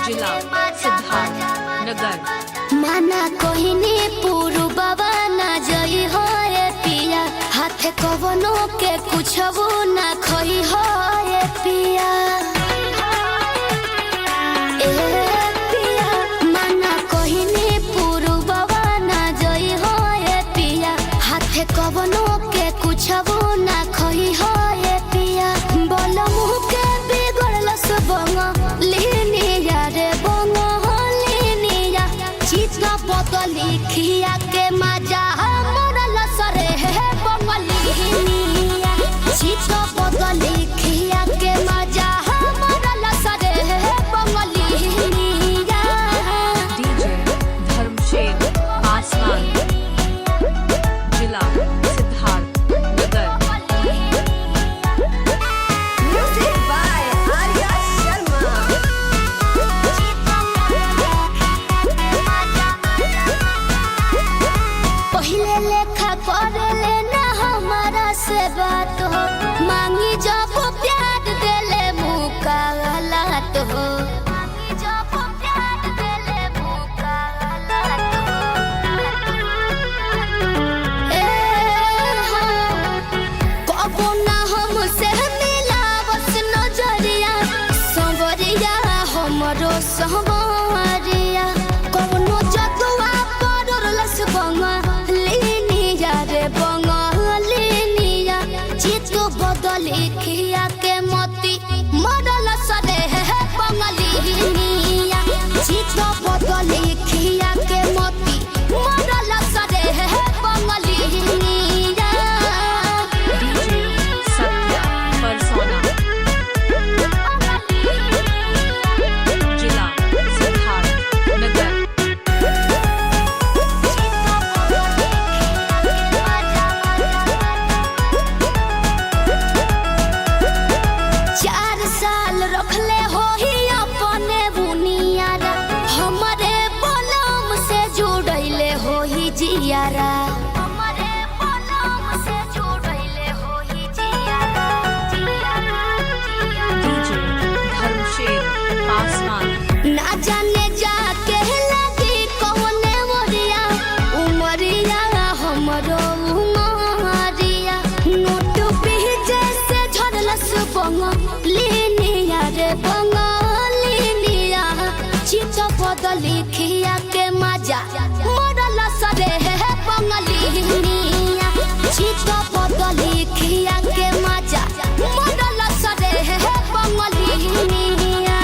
जिला सिद्धार्थ नगर। माना कोहिनी पूरु बाबा ना जई हो ए पिया, हाथ कवनो के कुछबो ना खई हो ए पिया। ए पिया माना कोहिनी पूरु बाबा ना जई हो ए पिया, हाथ कवनो के कुछबो ना खई हो ए पिया। बोल मुह के बिगड़ल सबंग लेने यारे बंग बदली खिया के मजा मोरल सरे है बंगलिया। चित बदली खिया के मजा मोरल सरे है बंगलिया। डीजे धर्मशेर आसमान जिला सिद्धार्थ नगर। Music by Arya Sharma. पहले लेखा करे लेना हमारा से बात हो, मांगी जब प्यार देले मुका गलत हो। मांगी जब प्यार देले मुका गलत हो। कबो ना हमसे मिला बस नजरिया, संवरिया हमरो संवरिया। कौनो जतुआ पड़लस बंगलिनिया रे बंगलिनिया। चित बदली खिया के मोती मरल सरे है बंगलिनिया। चित बदली खिया के मोती मरल सरे है बंगलिनिया। डीजे सत्या परसोना जिला सिद्धार्थ नगर। चार साल रखले हो ही अपने बुनियारा, हमारे बलम से जुड़ैले हो ही जियारा। हमारे बलम से जुड़ैले हो ही जियारा। डीजे धर्मशेर आसमान ना जाने जाके लगी कौने मोरिया, उमरिया हमरो उमरिया। नोट पीछे से झड़लस बंगलिनिया रे बंगलिनिया। चित बदली खिया के मजा मोरल सरे है बंगलिनिया। चित बदली खिया के मजा मोरल सरे है बंगलिनिया।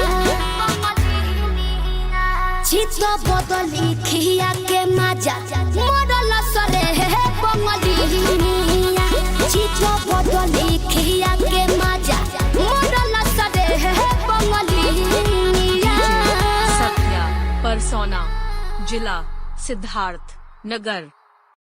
चित बदली खिया के मजा मोरल सरे है बंगलिनिया। चित बदली खिया के मजा मोरल सरे है बंगलिनिया। सत्या परसोना जिला सिद्धार्थ नगर।